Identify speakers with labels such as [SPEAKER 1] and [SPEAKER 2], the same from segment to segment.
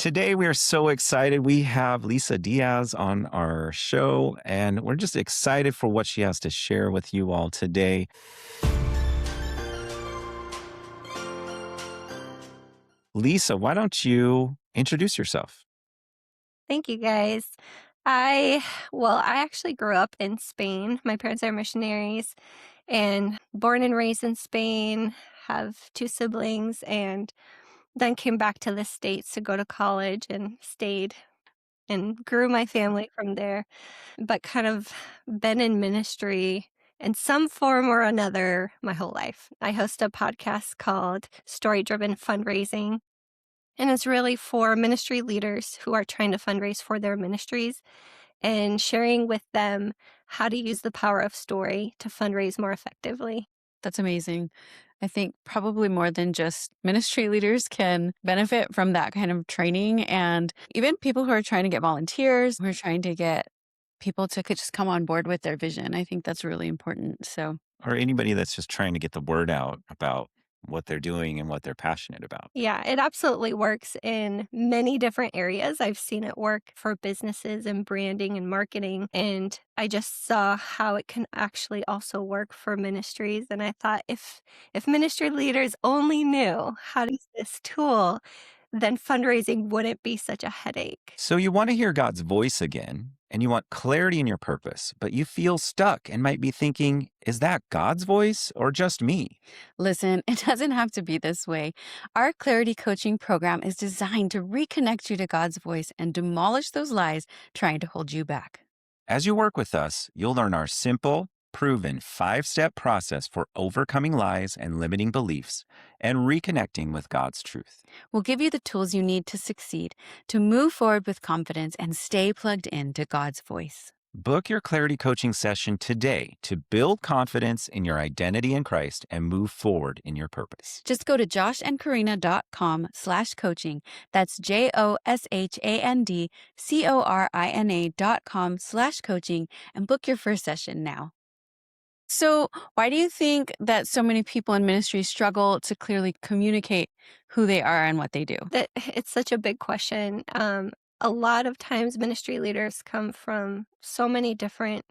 [SPEAKER 1] Today, we are so excited. We have Lisa Diaz on our show, and we're just excited for what she has to share with you all today. Lisa, why don't you introduce yourself?
[SPEAKER 2] Thank you guys. I actually grew up in Spain. My parents are missionaries and born and raised in Spain, have two siblings, and then came back to the States to go to college and stayed and grew my family from there, but kind of been in ministry in some form or another my whole life. I host a podcast called Story Driven Fundraising. And it's really for ministry leaders who are trying to fundraise for their ministries and sharing with them how to use the power of story to fundraise more effectively.
[SPEAKER 3] That's amazing. I think probably more than just ministry leaders can benefit from that kind of training. And even people who are trying to get volunteers, who are trying to get people to just come on board with their vision. I think that's really important. So,
[SPEAKER 1] Or anybody that's just trying to get the word out about what they're doing and what they're passionate about.
[SPEAKER 2] Yeah, it absolutely works in many different areas. I've seen it work for businesses and branding and marketing. And I just saw how it can actually also work for ministries. And I thought if ministry leaders only knew how to use this tool, then fundraising wouldn't be such a headache.
[SPEAKER 1] So, you want to hear God's voice again, and you want clarity in your purpose, but you feel stuck and might be thinking, is that God's voice or just me?
[SPEAKER 3] listen, it doesn't have to be this way. Our Clarity Coaching program is designed to reconnect you to God's voice and demolish those lies trying to hold you back.
[SPEAKER 1] As you work with us, you'll learn our simple, proven 5-step process for overcoming lies and limiting beliefs and reconnecting with God's truth.
[SPEAKER 3] We'll give you the tools you need to succeed, to move forward with confidence and stay plugged in to God's voice.
[SPEAKER 1] Book your clarity coaching session today to build confidence in your identity in Christ and move forward in your purpose.
[SPEAKER 3] Just go to joshandkarina.com/coaching. That's JOSHANDCORINA.com/coaching and book your first session now. So, why do you think that so many people in ministry struggle to clearly communicate who they are and what they do?
[SPEAKER 2] That it's such a big question. A lot of times ministry leaders come from so many different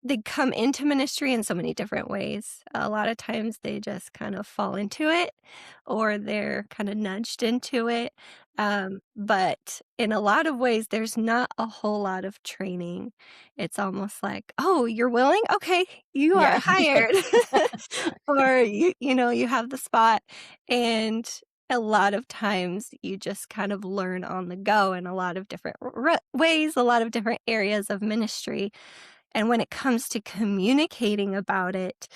[SPEAKER 2] they come into ministry in so many different ways. A lot of times they just kind of fall into it or they're kind of nudged into it. But in a lot of ways, there's not a whole lot of training. It's almost like, oh, you're willing? Okay, you are
[SPEAKER 3] Yeah.
[SPEAKER 2] hired. Or you have the spot. And a lot of times you just kind of learn on the go in a lot of different ways, a lot of different areas of ministry. And when it comes to communicating about it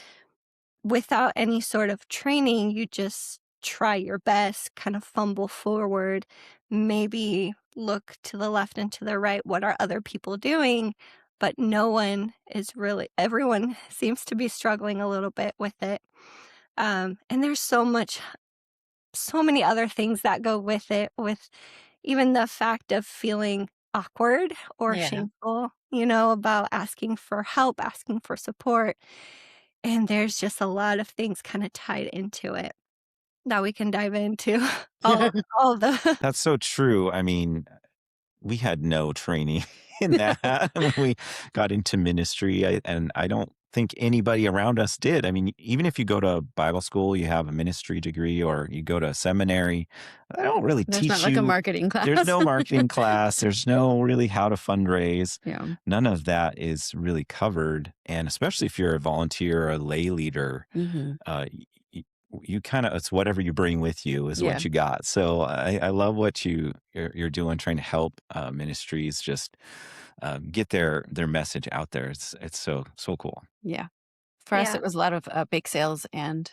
[SPEAKER 2] without any sort of training, you just try your best, kind of fumble forward, maybe look to the left and to the right. What are other people doing? But everyone seems to be struggling a little bit with it. And there's so many other things that go with it, with even the fact of feeling awkward or
[SPEAKER 3] Yeah.
[SPEAKER 2] shameful, about asking for help, asking for support. And there's just a lot of things kind of tied into it that we can dive into. All the
[SPEAKER 1] That's so true. I mean, we had no training in that when we got into ministry, and I don't think anybody around us did. I mean, even if you go to Bible school, you have a ministry degree, or you go to a seminary, they don't really
[SPEAKER 3] There's not
[SPEAKER 1] teach
[SPEAKER 3] like a
[SPEAKER 1] you.
[SPEAKER 3] marketing
[SPEAKER 1] There's
[SPEAKER 3] class.
[SPEAKER 1] no marketing class. There's no really how to fundraise.
[SPEAKER 3] Yeah.
[SPEAKER 1] None of that is really covered. And especially if you're a volunteer or a lay leader,
[SPEAKER 3] hmm
[SPEAKER 1] uh, you kind of, it's whatever you bring with you is
[SPEAKER 3] Yeah.
[SPEAKER 1] what you got. So I love what you're doing, trying to help ministries just get their message out there. It's so cool.
[SPEAKER 3] Yeah. For us,
[SPEAKER 2] yeah.
[SPEAKER 3] it was a lot of bake sales and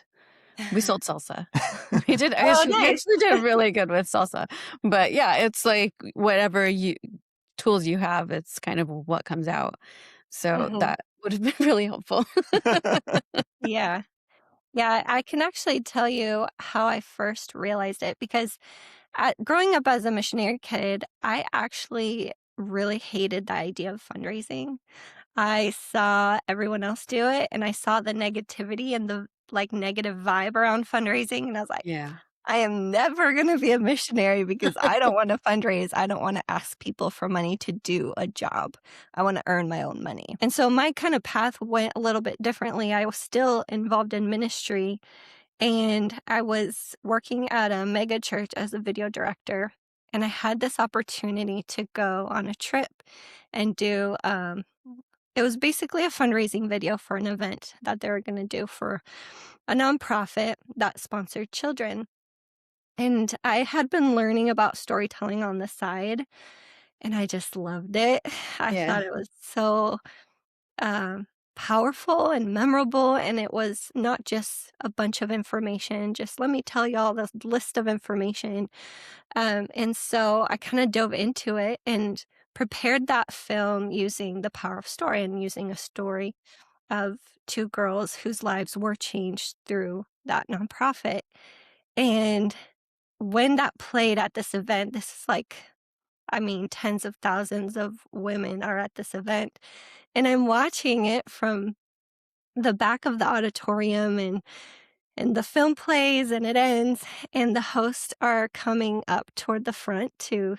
[SPEAKER 3] we sold salsa.
[SPEAKER 2] Oh,
[SPEAKER 3] We
[SPEAKER 2] nice.
[SPEAKER 3] actually did really good with salsa. But yeah, it's like whatever tools you have, it's kind of what comes out. So
[SPEAKER 2] Mhm.
[SPEAKER 3] that would have been really helpful.
[SPEAKER 2] Yeah. Yeah, I can actually tell you how I first realized it because growing up as a missionary kid, I actually really hated the idea of fundraising. I saw everyone else do it and I saw the negativity and the like negative vibe around fundraising. And I was like,
[SPEAKER 3] Yeah.
[SPEAKER 2] I am never gonna be a missionary because I don't wanna fundraise, I don't wanna ask people for money to do a job. I wanna earn my own money. And so my kind of path went a little bit differently. I was still involved in ministry, and I was working at a mega church as a video director, and I had this opportunity to go on a trip and do, it was basically a fundraising video for an event that they were gonna do for a nonprofit that sponsored children. And I had been learning about storytelling on the side, and I just loved it. I
[SPEAKER 3] Yeah.
[SPEAKER 2] thought it was so, um, powerful and memorable, and it was not just a bunch of information, just let me tell y'all this list of information. And so I kinda dove into it and prepared that film using the power of story and using a story of 2 girls whose lives were changed through that nonprofit. And when that played at this event, this is like, I mean, tens of thousands of women are at this event, and I'm watching it from the back of the auditorium, and the film plays and it ends, and the hosts are coming up toward the front to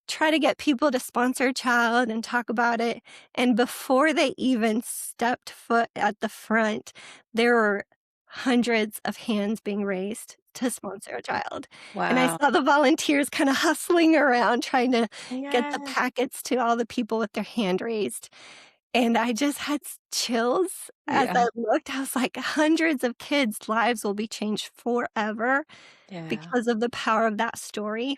[SPEAKER 2] try to get people to sponsor a child and talk about it, and before they even stepped foot at the front, there were hundreds of hands being raised to sponsor a child, and I
[SPEAKER 3] Wow.
[SPEAKER 2] saw the volunteers kinda hustling around trying to get the
[SPEAKER 3] Yeah.
[SPEAKER 2] packets to all the people with their hand raised, and I just had chills as
[SPEAKER 3] Yeah.
[SPEAKER 2] I looked. I was like, hundreds of kids' lives will be changed forever
[SPEAKER 3] Yeah.
[SPEAKER 2] because of the power of that story.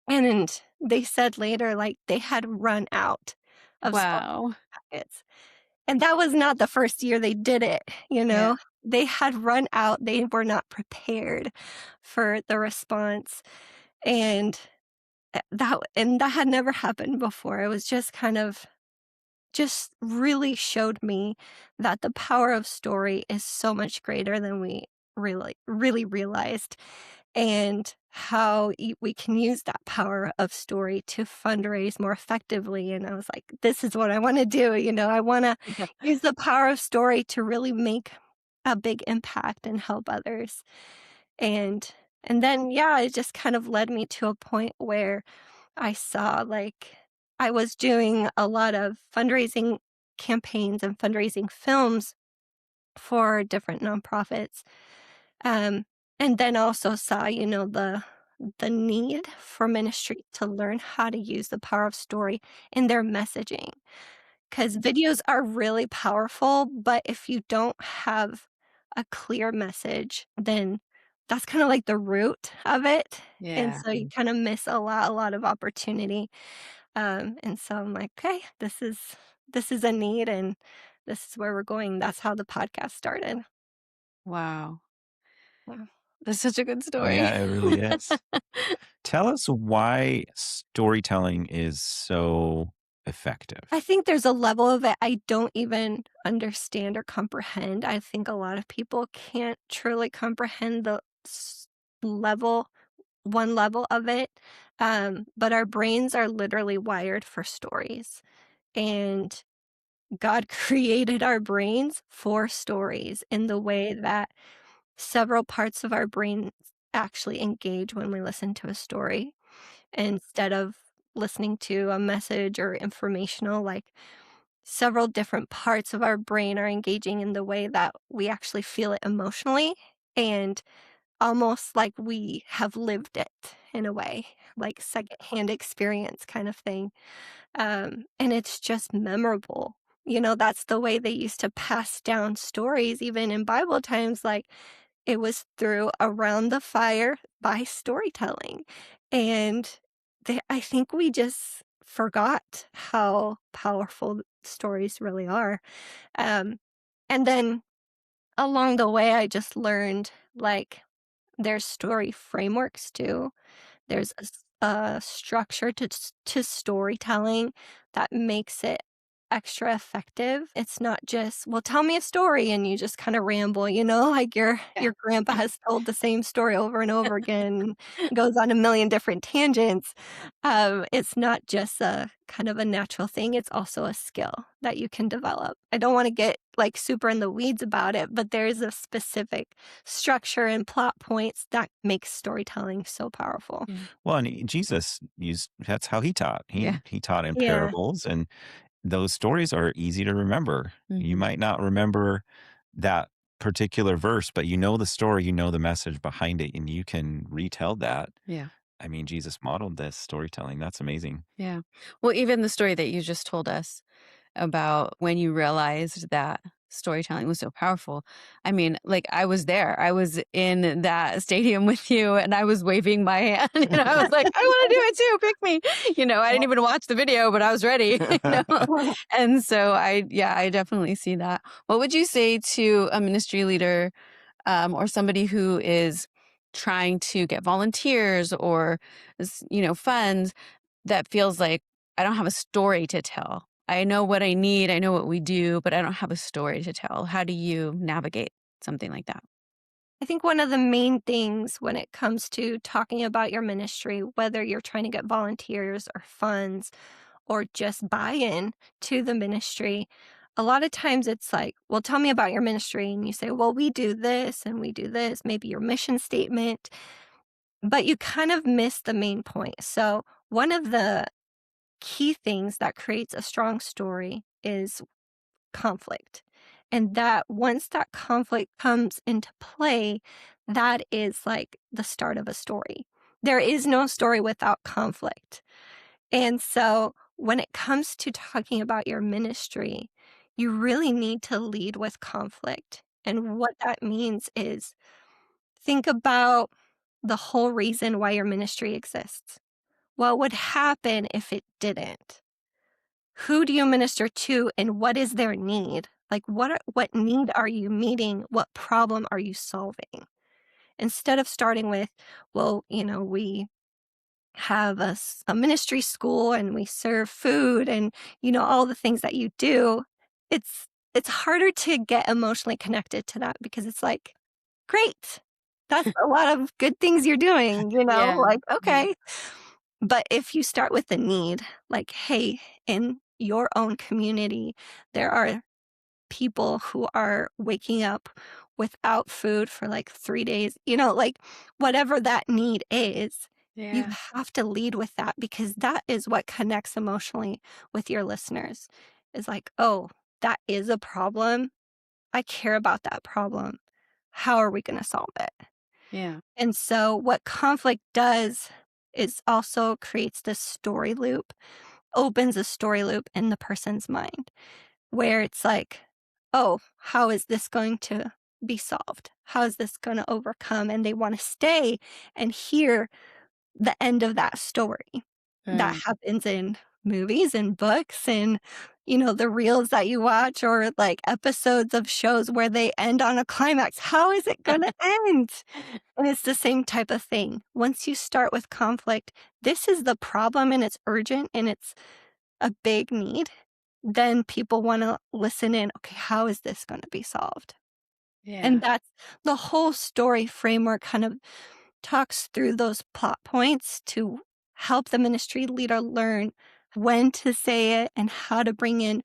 [SPEAKER 2] And they said later, like, they had run out of sponsor
[SPEAKER 3] Wow.
[SPEAKER 2] packets, and that was not the first year they did it, you
[SPEAKER 3] Yeah.
[SPEAKER 2] know? They had run out, they were not prepared for the response, and, that had never happened before. It was just kind of just really showed me that the power of story is so much greater than we really realized, and how we can use that power of story to fundraise more effectively. And I was like, this is what I want to do. I want to
[SPEAKER 3] Yeah.
[SPEAKER 2] use the power of story to really make a big impact and help others. And then, yeah, it just kind of led me to a point where I saw, like, I was doing a lot of fundraising campaigns and fundraising films for different nonprofits, um, and then also saw, the need for ministry to learn how to use the power of story in their messaging. Because videos are really powerful, but if you don't have a clear message, then that's kinda like the root of it, and
[SPEAKER 3] Yeah.
[SPEAKER 2] so you kinda miss a lot of opportunity. And so I'm like, "Okay, this is a need, and this is where we're going." That's how the podcast started.
[SPEAKER 3] Wow.
[SPEAKER 2] Yeah.
[SPEAKER 3] That's such a good
[SPEAKER 1] Oh,
[SPEAKER 3] story.
[SPEAKER 1] yeah, it really is. Tell us why storytelling is so
[SPEAKER 2] I
[SPEAKER 1] effective.
[SPEAKER 2] think there's a level of it I don't even understand or comprehend. I think a lot of people can't truly comprehend the level, one level of it. But our brains are literally wired for stories. And God created our brains for stories in the way that several parts of our brains actually engage when we listen to a story instead of listening to a message or informational. Like, several different parts of our brain are engaging in the way that we actually feel it emotionally, and almost like we have lived it in a way, like secondhand experience kind of thing. And it's just memorable. That's the way they used to pass down stories, even in Bible times. Like, it was through around the fire by storytelling. And I think we just forgot how powerful stories really are. Um, and then along the way, I just learned, like, there's story frameworks too. There's a structure to storytelling that makes it extra effective. It's not just, well, tell me a story and you just kind of ramble, like
[SPEAKER 3] Yeah.
[SPEAKER 2] your grandpa has told the same story over and over again, goes on a million different tangents. It's not just a kind of a natural thing, it's also a skill that you can develop. I don't want to get like super in the weeds about it, but there's a specific structure and plot points that makes storytelling so powerful.
[SPEAKER 3] Yeah.
[SPEAKER 1] Well, and Jesus used that's how he taught.
[SPEAKER 3] Yeah.
[SPEAKER 1] He taught in
[SPEAKER 2] Yeah.
[SPEAKER 1] parables, and those stories are easy to remember. You
[SPEAKER 3] Mhm.
[SPEAKER 1] might not remember that particular verse, but you know the story, you know the message behind it, and you can retell that.
[SPEAKER 3] Yeah.
[SPEAKER 1] I mean, Jesus modeled this storytelling. That's amazing.
[SPEAKER 3] Yeah. Well, even the story that you just told us about when you realized that storytelling was so powerful. I mean, like, I was there. I was in that stadium with you and I was waving my hand. I was like, I want to do it too. Pick me. I didn't even watch the video, but I was ready. And so yeah, I definitely see that. What would you say to a ministry leader or somebody who is trying to get volunteers or, funds that feels like I don't have a story to tell? I know what I need, I know what we do, but I don't have a story to tell. How do you navigate something like that?
[SPEAKER 2] I think one of the main things when it comes to talking about your ministry, whether you're trying to get volunteers or funds or just buy in to the ministry, a lot of times it's like, well, tell me about your ministry. And you say, well, we do this and we do this, maybe your mission statement, but you kind of miss the main point. So, one of the key things that creates a strong story is conflict. And that once that conflict comes into play, that is like the start of a story. There is no story without conflict. And so when it comes to talking about your ministry, you really need to lead with conflict. And what that means is think about the whole reason why your ministry exists. What would happen if it didn't? Who do you minister to and what is their need? Like what need are you meeting? What problem are you solving? Instead of starting with, well, we have a ministry school and we serve food and all the things that you do, it's harder to get emotionally connected to that because it's like, great. That's a lot of good things you're doing,
[SPEAKER 3] Yeah.
[SPEAKER 2] like,
[SPEAKER 3] Yeah.
[SPEAKER 2] okay. But if you start with the need, like, hey, in your own community, there are people who are waking up without food for like 3 days, like whatever that need is, you
[SPEAKER 3] Yeah.
[SPEAKER 2] have to lead with that because that is what connects emotionally with your listeners. Is like, oh, that is a problem. I care about that problem. How are we going to solve it?
[SPEAKER 3] Yeah.
[SPEAKER 2] And so, what conflict does is also creates this story loop, opens a story loop in the person's mind where it's like, oh, how is this going to be solved? How is this going to overcome? And they want to stay and hear the end of that story. That
[SPEAKER 3] Right.
[SPEAKER 2] happens in movies and books and, the reels that you watch or like episodes of shows where they end on a climax. How is it going to end? And it's the same type of thing. Once you start with conflict, this is the problem and it's urgent and it's a big need, then people wanna listen in, "Okay, how is this gonna be solved?" And
[SPEAKER 3] Yeah.
[SPEAKER 2] that's the whole story framework kind of talks through those plot points to help the ministry leader learn when to say it and how to bring in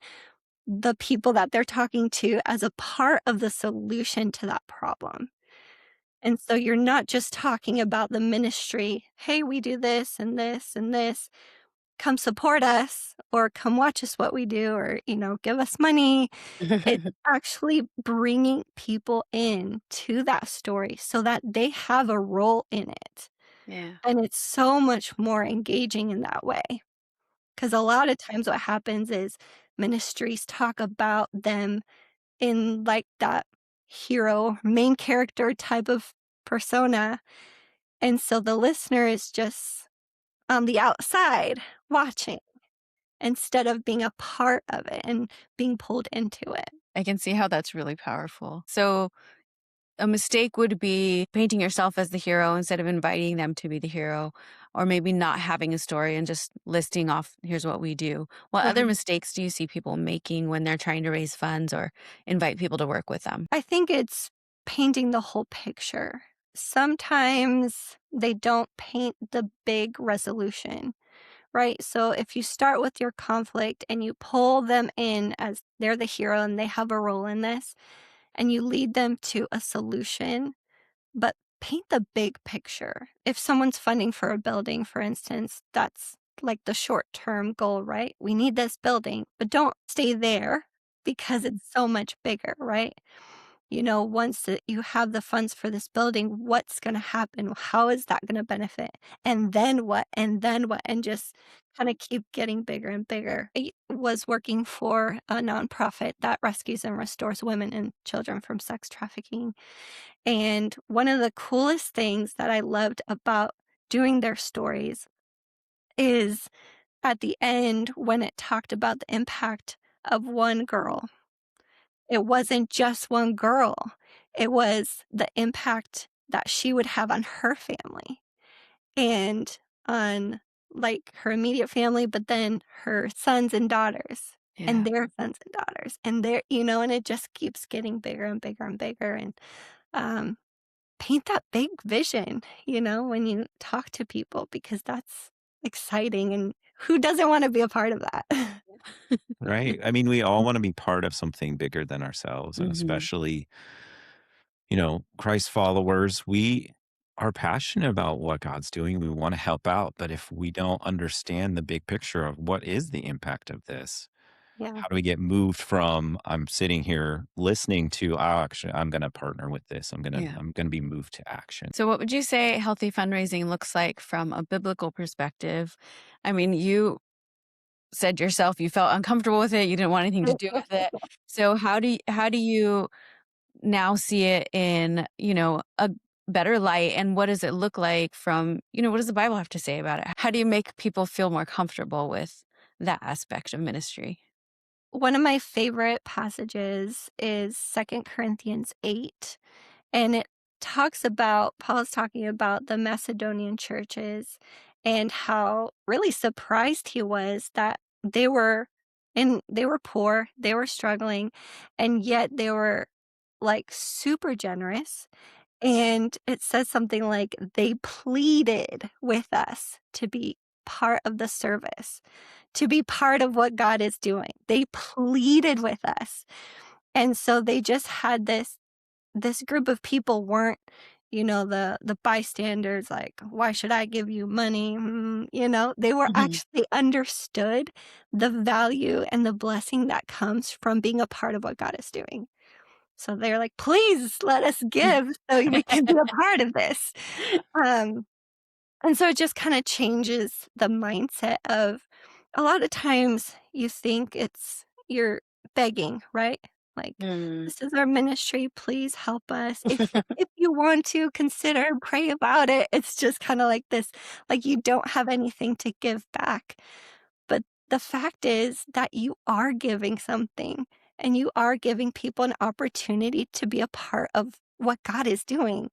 [SPEAKER 2] the people that they're talking to as a part of the solution to that problem. And so you're not just talking about the ministry, "Hey, we do this and this and this. Come support us," or "Come watch us what we do," or, "Give us money." It's actually bringing people in to that story so that they have a role in it.
[SPEAKER 3] Yeah.
[SPEAKER 2] And it's so much more engaging in that way. Because a lot of times what happens is ministries talk about them in like that hero, main character type of persona. And so the listener is just on the outside watching instead of being a part of it and being pulled into it.
[SPEAKER 3] I can see how that's really powerful. So a mistake would be painting yourself as the hero instead of inviting them to be the hero. or maybe not having a story and just listing off, here's what we do. What other
[SPEAKER 2] Mhm.
[SPEAKER 3] mistakes do you see people making when they're trying to raise funds or invite people to work with them?
[SPEAKER 2] I think it's painting the whole picture. Sometimes they don't paint the big resolution, right? So if you start with your conflict and you pull them in as they're the hero and they have a role in this, and you lead them to a solution, but paint the big picture. If someone's funding for a building, for instance, that's like the short term goal, right? We need this building, but don't stay there because it's so much bigger, right? Once that you have the funds for this building, what's going to happen? How is that going to benefit? And then what? And then what? And just kind of keep getting bigger and bigger. I was working for a nonprofit that rescues and restores women and children from sex trafficking. And one of the coolest things that I loved about doing their stories is at the end when it talked about the impact of one girl. It wasn't just one girl. It was the impact that she would have on her family and on, like, her immediate family, but then her sons and daughters and
[SPEAKER 3] Yeah.
[SPEAKER 2] their sons and daughters, and and it just keeps getting bigger and bigger and bigger, and, um, paint that big vision, when you talk to people because that's exciting, and who doesn't wanna be a part of that?
[SPEAKER 1] Right? I mean, we all wanna be part of something bigger than ourselves, and
[SPEAKER 3] Hmm.
[SPEAKER 1] especially, Christ followers, we are passionate about what God's doing. We wanna help out, but if we don't understand the big picture of what is the impact of this,
[SPEAKER 2] Yeah.
[SPEAKER 1] how do we get moved from, "I'm sitting here listening," to, "Oh, actually, I'm gonna partner with this.
[SPEAKER 3] Yeah.
[SPEAKER 1] I'm gonna be moved to action."
[SPEAKER 3] So, what would you say healthy fundraising looks like from a biblical perspective? I mean, you said yourself you felt uncomfortable with it. You didn't want anything to do with it. So, how do you now see it in a better light? And what does it look like from what does the Bible have to say about it? How do you make people feel more comfortable with that aspect of ministry?
[SPEAKER 2] One of my favorite passages is 2 Corinthians 8, and it talks about Paul's talking about the Macedonian churches and how really surprised he was that they were poor, they were struggling, and yet they were, like, super generous, and it says something like, "They pleaded with us to be part of the service, to be part of what God is doing." They pleaded with us. And so they just had this group of people weren't, the bystanders, like, "Why should I give you money?" They were
[SPEAKER 3] Mhm.
[SPEAKER 2] actually understood the value and the blessing that comes from being a part of what God is doing. So they're like, "Please let us give so we can be a part of this." Um, and so it just kinda changes the mindset of a lot of times you think you're begging, right? Like,
[SPEAKER 3] Mm.
[SPEAKER 2] "This is our ministry, please help us. If you want to, consider and pray about it." It's just kinda like this, like you don't have anything to give back. But the fact is that you are giving something, and you are giving people an opportunity to be a part of what God is doing,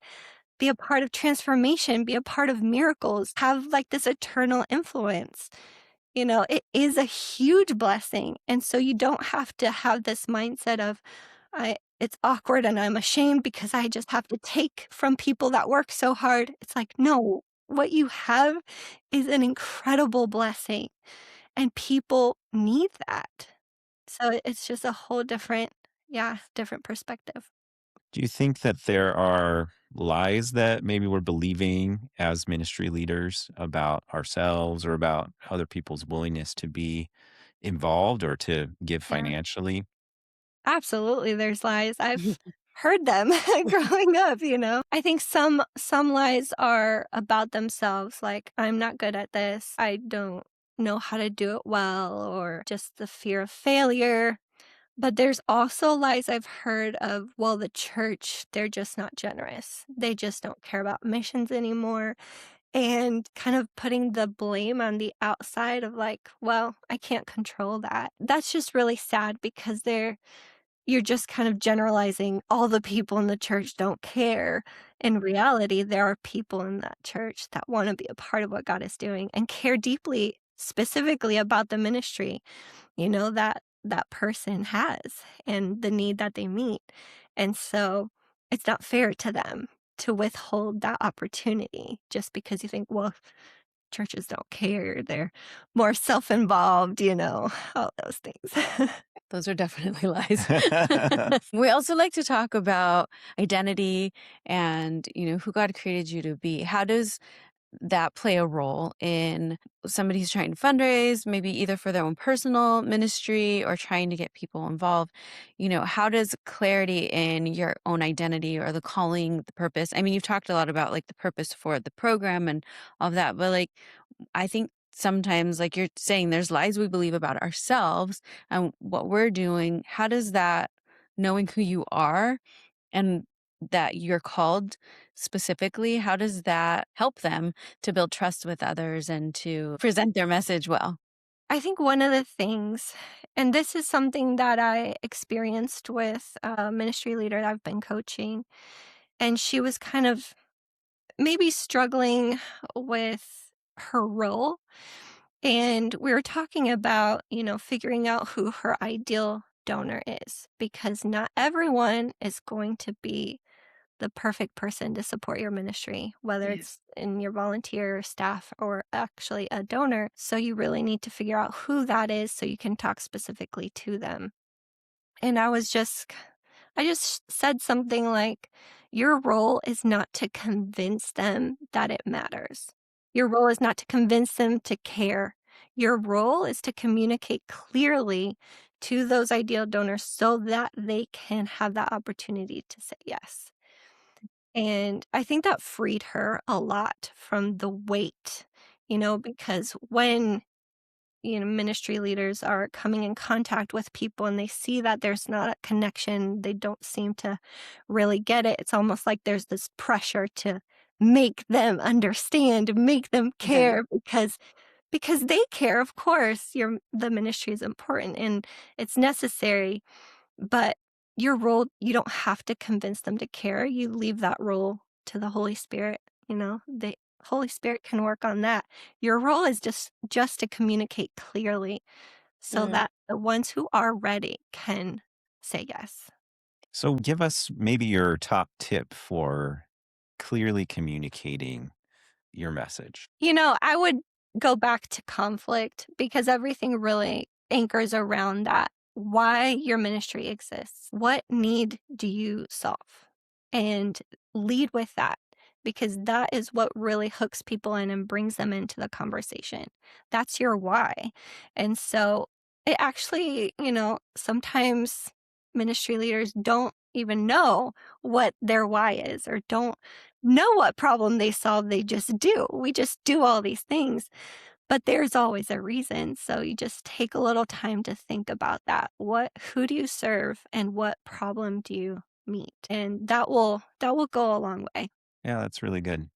[SPEAKER 2] be a part of transformation, be a part of miracles, have, like, this eternal influence. It is a huge blessing, and so you don't have to have this mindset of, it's awkward and I'm ashamed because I just have to take from people that work so hard." It's like, no, what you have is an incredible blessing, and people need that. So it's just a whole different, yeah, different perspective.
[SPEAKER 1] Do you think that there are lies that maybe we're believing as ministry leaders about ourselves or about other people's willingness to be involved or to give
[SPEAKER 2] Yeah.
[SPEAKER 1] financially?
[SPEAKER 2] Absolutely, there's lies. I've heard them growing up. I think some lies are about themselves, like, "I'm not good at this. I don't know how to do it well," or just the fear of failure. But there's also lies I've heard of, well, the church, they're just not generous. They just don't care about missions anymore, and kind of putting the blame on the outside of, like, well, I can't control that. That's just really sad because you're just kind of generalizing all the people in the church don't care. In reality, there are people in that church that want to be a part of what God is doing and care deeply, specifically about the ministry, that that person has and the need that they meet. And so it's not fair to them to withhold that opportunity just because you think, well, churches don't care. They're more self-involved, all those things.
[SPEAKER 3] Those are definitely lies. We also like to talk about identity and, who God created you to be. How does that play a role in somebody who's trying to fundraise, maybe either for their own personal ministry or trying to get people involved? How does clarity in your own identity or the calling, the purpose? I mean, you've talked a lot about like the purpose for the program and all of that, but like, I think sometimes, like you're saying, there's lies we believe about ourselves and what we're doing. How does that, knowing who you are and that you're called specifically, how does that help them to build trust with others and to present their message well?
[SPEAKER 2] I think one of the things, and this is something that I experienced with a ministry leader that I've been coaching, and she was kind of maybe struggling with her role. And we were talking about, figuring out who her ideal donor is, because not everyone is going to be the perfect person to support your ministry, whether
[SPEAKER 3] Yeah.
[SPEAKER 2] it's in your volunteer staff or actually a donor. So you really need to figure out who that is so you can talk specifically to them. And I just said something like, your role is not to convince them that it matters. Your role is not to convince them to care. Your role is to communicate clearly to those ideal donors so that they can have that opportunity to say yes. And I think that freed her a lot from the weight, because when, ministry leaders are coming in contact with people and they see that there's not a connection, they don't seem to really get it. It's almost like there's this pressure to make them understand, make them
[SPEAKER 3] Right.
[SPEAKER 2] care because they care, of course. The ministry is important and it's necessary, but your role, you don't have to convince them to care. You leave that role to the Holy Spirit, The Holy Spirit can work on that. Your role is just to communicate clearly so
[SPEAKER 3] Mm.
[SPEAKER 2] that the ones who are ready can say yes.
[SPEAKER 1] So give us maybe your top tip for clearly communicating your message.
[SPEAKER 2] I would go back to conflict because everything really anchors around that. Why your ministry exists. What need do you solve? And lead with that because that is what really hooks people in and brings them into the conversation. That's your why. And so it actually, sometimes ministry leaders don't even know what their why is or don't know what problem they solve, they just do. We just do all these things, but there's always a reason. So you just take a little time to think about that. Who do you serve and what problem do you meet? And that will go a long way.
[SPEAKER 1] Yeah, that's really good.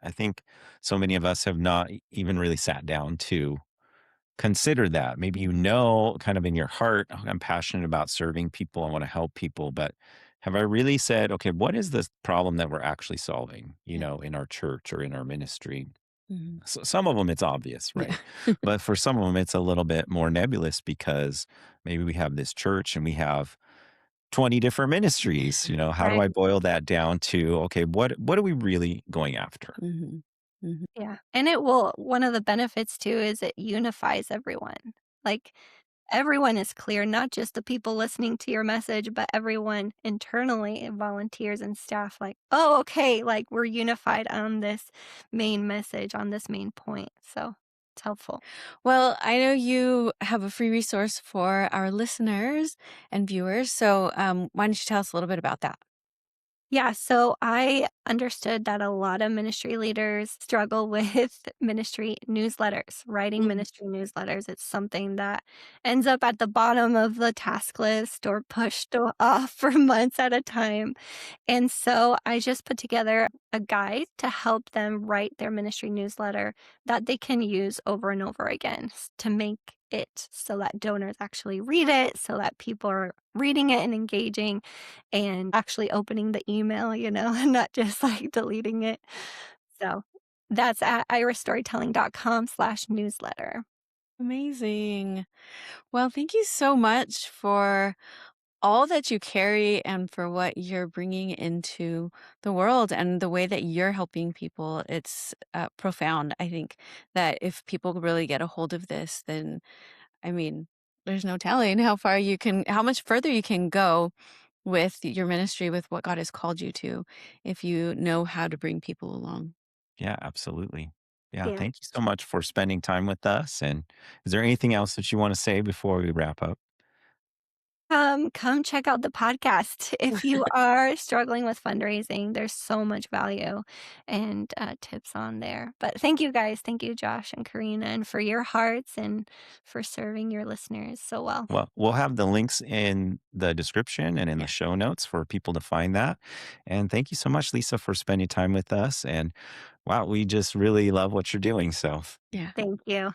[SPEAKER 1] I think so many of us have not even really sat down to consider that. Maybe kind of in your heart, "Oh, I'm passionate about serving people. I want to help people." But have I really said, okay, what is the problem that we're actually solving,
[SPEAKER 3] Yeah.
[SPEAKER 1] in our church or in our ministry?
[SPEAKER 3] Mhm.
[SPEAKER 1] So some of them it's obvious,
[SPEAKER 3] Yeah.
[SPEAKER 1] right? But for some of them it's a little bit more nebulous because maybe we have this church and we have 20 different ministries. How do
[SPEAKER 2] Right.
[SPEAKER 1] I boil that down to, okay, what are we really going after?
[SPEAKER 3] Mhm. Mhm.
[SPEAKER 2] Yeah. And one of the benefits too is it unifies everyone. Like everyone is clear, not just the people listening to your message, but everyone internally, volunteers and staff, like, oh, okay, like we're unified on this main message, on this main point. So it's helpful.
[SPEAKER 3] Well, I know you have a free resource for our listeners and viewers. So why don't you tell us a little bit about that?
[SPEAKER 2] Yeah, so I understood that a lot of ministry leaders struggle with ministry newsletters, writing
[SPEAKER 3] Mhm.
[SPEAKER 2] ministry newsletters. It's something that ends up at the bottom of the task list or pushed off for months at a time. And so I just put together a guide to help them write their ministry newsletter that they can use over and over again to make it so that donors actually read it, so that people are reading it and engaging and actually opening the email, and not just like deleting it. So that's at irastorytelling.com/newsletter.
[SPEAKER 3] Amazing. Well, thank you so much for all that you carry and for what you're bringing into the world and the way that you're helping people. It's profound. I think that if people really get a hold of this, then I mean, there's no telling how much further you can go with your ministry, with what God has called you to, if you know how to bring people along.
[SPEAKER 1] Yeah, absolutely. Yeah,
[SPEAKER 2] Yeah.
[SPEAKER 1] thank you so much for spending time with us. And is there anything else that you want to say before we wrap up?
[SPEAKER 2] Come check out the podcast. If you are struggling with fundraising, there's so much value and tips on there. But thank you guys. Thank you, Josh and Karina, and for your hearts and for serving your listeners so well.
[SPEAKER 1] Well, we'll have the links in the description and in the
[SPEAKER 3] Yeah.
[SPEAKER 1] show notes for people to find that. And thank you so much, Lisa, for spending time with us. And wow, we just really love what you're doing. So
[SPEAKER 3] Yeah.
[SPEAKER 2] Thank you.